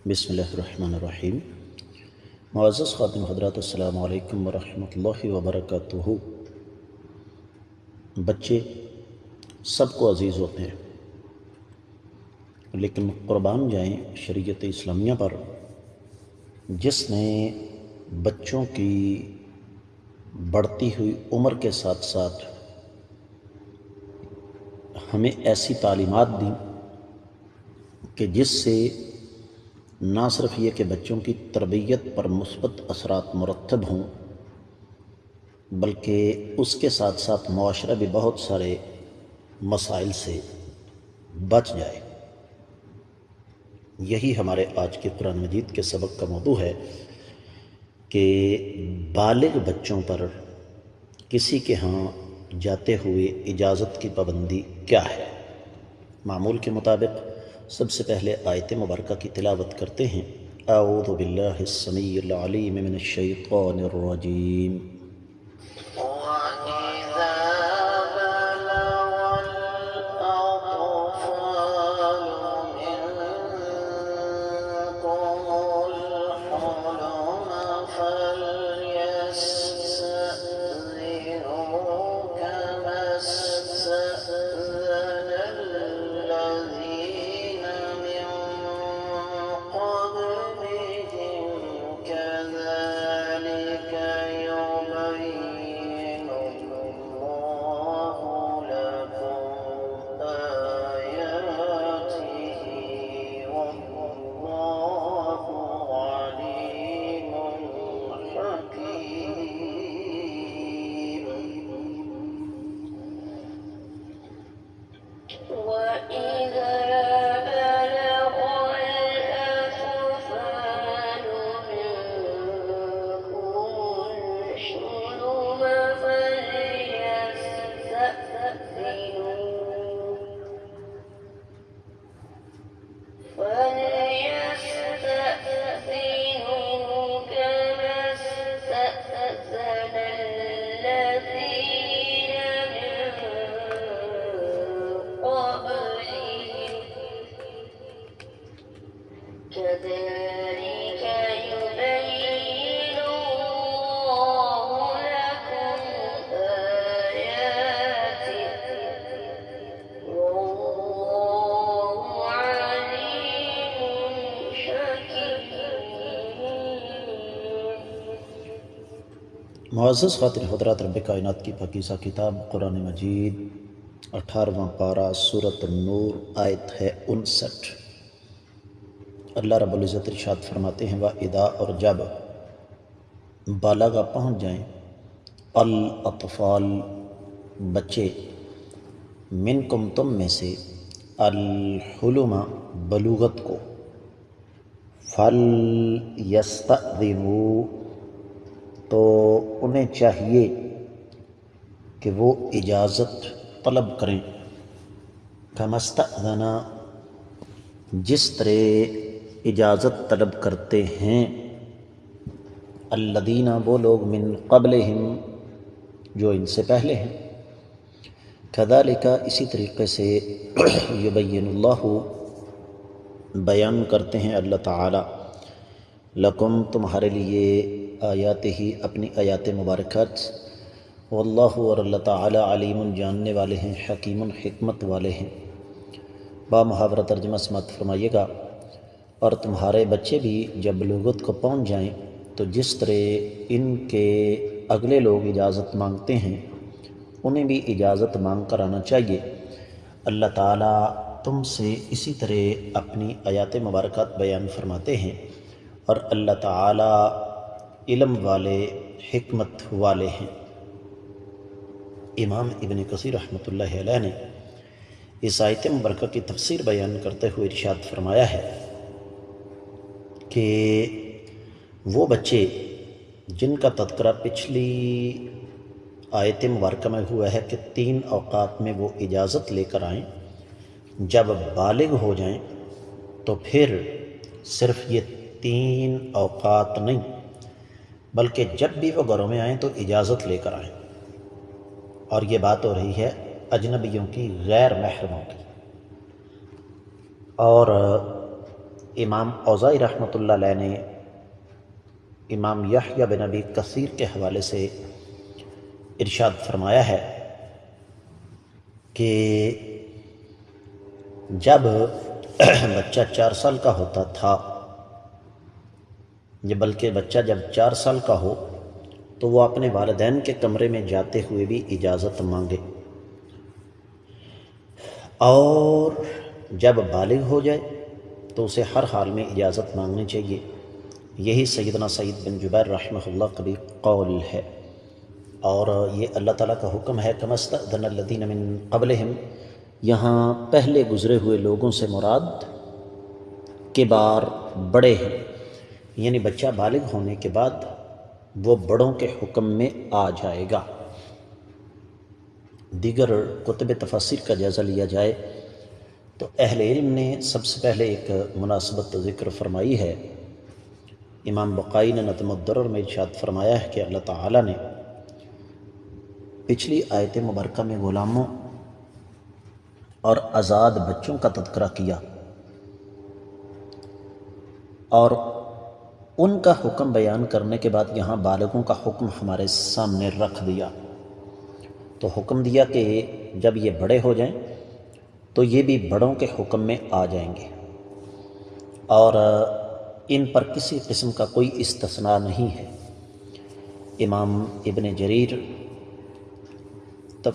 بسم اللہ الرحمن الرحیم۔ معزز خاتم حضرات، السلام علیکم ورحمۃ اللہ وبرکاتہ۔ بچے سب کو عزیز ہوتے ہیں، لیکن قربان جائیں شریعت اسلامیہ پر، جس نے بچوں کی بڑھتی ہوئی عمر کے ساتھ ساتھ ہمیں ایسی تعلیمات دیں کہ جس سے نہ صرف یہ کہ بچوں کی تربیت پر مثبت اثرات مرتب ہوں، بلکہ اس کے ساتھ ساتھ معاشرہ بھی بہت سارے مسائل سے بچ جائے۔ یہی ہمارے آج کے قرآن مجید کے سبق کا موضوع ہے کہ بالغ بچوں پر کسی کے ہاں جاتے ہوئے اجازت کی پابندی کیا ہے۔ معمول کے مطابق سب سے پہلے آیت مبارکہ کی تلاوت کرتے ہیں۔ اعوذ باللہ السمیع العلیم من الشیطان الرجیم۔ وَإِذَا بَلَغَ الْأَطْفَالُ مِنكُمُ الْحُلُمَ فَلْيَسْتَأْذِنُوا كَمَا اسْتَأْذَنَ الَّذِينَ مِن قَبْلِهِمْ كَذَلِكَ يُبَيِّنُ اللَّهُ لَكُمْ آيَاتِهِ وَاللَّهُ عَلِيمٌ حَكِيمٌ۔ وَإِذَا بَلَغَ الْأَطْفَالُ مِنكُمُ الْحُلُمَ فَلْيَسْتَأْذِنُوا كَمَا اسْتَأْذَنَ الَّذِينَ مِن قَبْلِهِمْ كَذَلِكَ يُبَيِّنُ اللَّهُ لَكُمْ آيَاتِهِ وَاللَّهُ عَلِيمٌ حَكِيمٌ۔ معزز خاطر حضرات، رب کائنات کی پاکیزہ کتاب قرآن مجید 18واں پارہ سورۃ النور آیت ہے 59۔ اللہ رب العزت ارشاد فرماتے ہیں وَإِذَا، اور جب بالغ پہنچ جائیں، الاطفال بچے، منکم تم میں سے، الحلم بلوغت کو، فَلْيَسْتَأْذِنُوا تو انہیں چاہیے کہ وہ اجازت طلب کریں، كَمَا اسْتَأْذَنَ جس طرح اجازت طلب کرتے ہیں، الذین وہ لوگ، من قبلہم جو ان سے پہلے ہیں، کذالک اسی طریقے سے، یبین اللہ بیان کرتے ہیں اللہ تعالی، لکم تمہارے لیے، آیاتہ اپنی آیات مبارکات، واللہ اور اللہ تعالی علیم جاننے والے ہیں، حکیم حکمت والے ہیں۔ با محاورہ ترجمہ سماعت فرمائیے گا۔ اور تمہارے بچے بھی جب بلوغت کو پہنچ جائیں تو جس طرح ان کے اگلے لوگ اجازت مانگتے ہیں، انہیں بھی اجازت مانگ کر آنا چاہیے۔ اللہ تعالیٰ تم سے اسی طرح اپنی آیات مبارکات بیان فرماتے ہیں، اور اللہ تعالیٰ علم والے، حکمت والے ہیں۔ امام ابن کثیر رحمۃ اللہ علیہ نے اس آیت مبارکہ کی تفسیر بیان کرتے ہوئے ارشاد فرمایا ہے کہ وہ بچے جن کا تذکرہ پچھلی آیت مبارکہ میں ہوا ہے کہ 3 اوقات میں وہ اجازت لے کر آئیں، جب بالغ ہو جائیں تو پھر صرف یہ 3 اوقات نہیں، بلکہ جب بھی وہ گھروں میں آئیں تو اجازت لے کر آئیں۔ اور یہ بات ہو رہی ہے اجنبیوں کی، غیر محرموں کی۔ اور امام اوزائی رحمۃ اللہ علیہ نے امام یحییٰ بن ابی کثیر کے حوالے سے ارشاد فرمایا ہے کہ جب بچہ 4 سال کا ہوتا تھا، بلکہ بچہ جب 4 سال کا ہو تو وہ اپنے والدین کے کمرے میں جاتے ہوئے بھی اجازت مانگے، اور جب بالغ ہو جائے تو اسے ہر حال میں اجازت مانگنی چاہیے۔ یہی سیدنا سعید بن جبیر رحمہ اللہ کا بھی قول ہے، اور یہ اللہ تعالیٰ کا حکم ہے کما استأذن الذین من قبلہم، یہاں پہلے گزرے ہوئے لوگوں سے مراد کبار بڑے ہیں، یعنی بچہ بالغ ہونے کے بعد وہ بڑوں کے حکم میں آ جائے گا۔ دیگر کتب تفاسیر کا جائزہ لیا جائے تو اہل علم نے سب سے پہلے ایک مناسبت ذکر فرمائی ہے۔ امام بقائی نے نظم الدرر میں ارشاد فرمایا ہے کہ اللہ تعالیٰ نے پچھلی آیت مبارکہ میں غلاموں اور آزاد بچوں کا تذکرہ کیا اور ان کا حکم بیان کرنے کے بعد یہاں بالغوں کا حکم ہمارے سامنے رکھ دیا، تو حکم دیا کہ جب یہ بڑے ہو جائیں تو یہ بھی بڑوں کے حکم میں آ جائیں گے، اور ان پر کسی قسم کا کوئی استثناء نہیں ہے۔ امام ابن جریر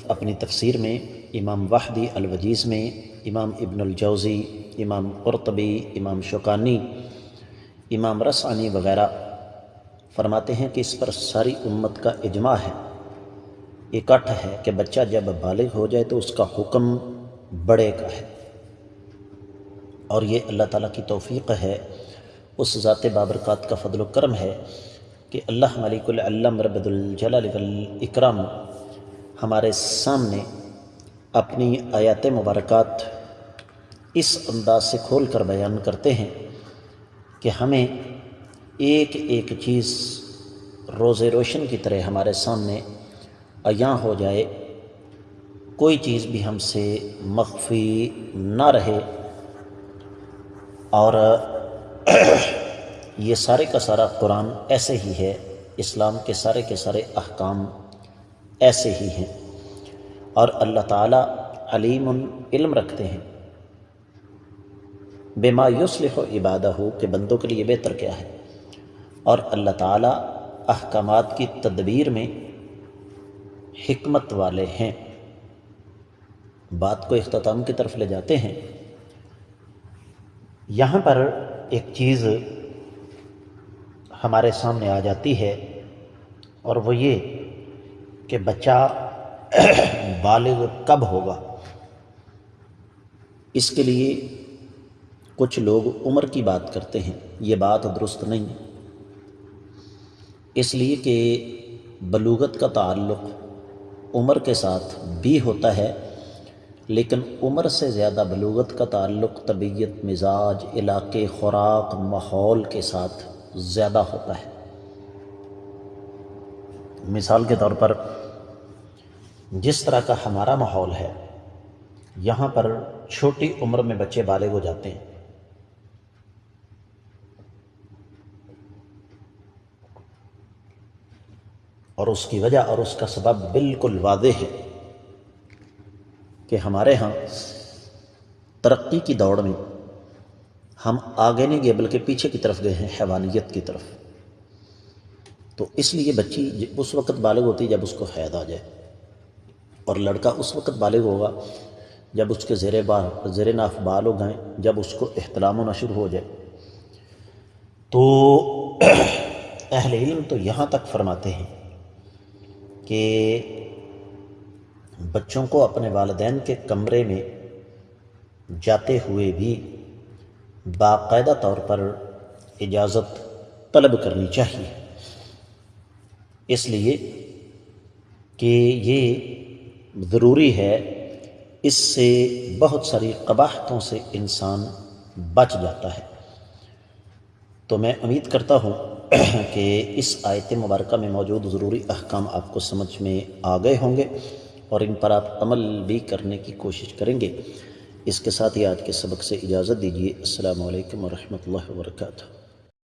اپنی تفسیر میں، امام وحدی الوجیز میں، امام ابن الجوزی، امام قرطبی، امام شوکانی، امام رسانی وغیرہ فرماتے ہیں کہ اس پر ساری امت کا اجماع ہے، اکٹھ ہے کہ بچہ جب بالغ ہو جائے تو اس کا حکم بڑے کا ہے، اور یہ اللہ تعالیٰ کی توفیق ہے، اس ذات بابرکات کا فضل و کرم ہے کہ اللہ ملک العلم رب الجلال والاکرام ہمارے سامنے اپنی آیات مبارکات اس انداز سے کھول کر بیان کرتے ہیں کہ ہمیں ایک ایک چیز روز روشن کی طرح ہمارے سامنے عیاں ہو جائے، کوئی چیز بھی ہم سے مخفی نہ رہے، اور یہ سارے کا سارا قرآن ایسے ہی ہے، اسلام کے سارے احکام ایسے ہی ہیں، اور اللہ تعالیٰ علیم علم رکھتے ہیں بما یصلح عبادہ، کہ بندوں کے لیے بہتر کیا ہے، اور اللہ تعالیٰ احکامات کی تدبیر میں حکمت والے ہیں۔ بات کو اختتام کی طرف لے جاتے ہیں۔ یہاں پر ایک چیز ہمارے سامنے آ جاتی ہے، اور وہ یہ کہ بچہ بالغ کب ہوگا۔ اس کے لیے کچھ لوگ عمر کی بات کرتے ہیں، یہ بات درست نہیں، اس لیے کہ بلوغت کا تعلق عمر کے ساتھ بھی ہوتا ہے، لیکن عمر سے زیادہ بلوغت کا تعلق طبیعت، مزاج، علاقے، خوراک، ماحول کے ساتھ زیادہ ہوتا ہے۔ مثال کے طور پر جس طرح کا ہمارا ماحول ہے، یہاں پر چھوٹی عمر میں بچے بالغ ہو جاتے ہیں، اور اس کی وجہ اور اس کا سبب بالکل واضح ہے کہ ہمارے ہاں ترقی کی دوڑ میں ہم آگے نہیں گئے بلکہ پیچھے کی طرف گئے ہیں، حیوانیت کی طرف۔ تو اس لیے بچی اس وقت بالغ ہوتی ہے جب اس کو حید آ جائے، اور لڑکا اس وقت بالغ ہوگا جب اس کے زیر ناف بال ہو گئیں، جب اس کو احتلام ہونا شروع ہو جائے۔ تو اہل علم تو یہاں تک فرماتے ہیں کہ بچوں کو اپنے والدین کے کمرے میں جاتے ہوئے بھی باقاعدہ طور پر اجازت طلب کرنی چاہیے، اس لیے کہ یہ ضروری ہے، اس سے بہت ساری قباحتوں سے انسان بچ جاتا ہے۔ تو میں امید کرتا ہوں کہ اس آیت مبارکہ میں موجود ضروری احکام آپ کو سمجھ میں آ گئے ہوں گے، اور ان پر آپ عمل بھی کرنے کی کوشش کریں گے۔ اس کے ساتھ ہی آج کے سبق سے اجازت دیجیے۔ السلام علیکم ورحمۃ اللہ وبرکاتہ۔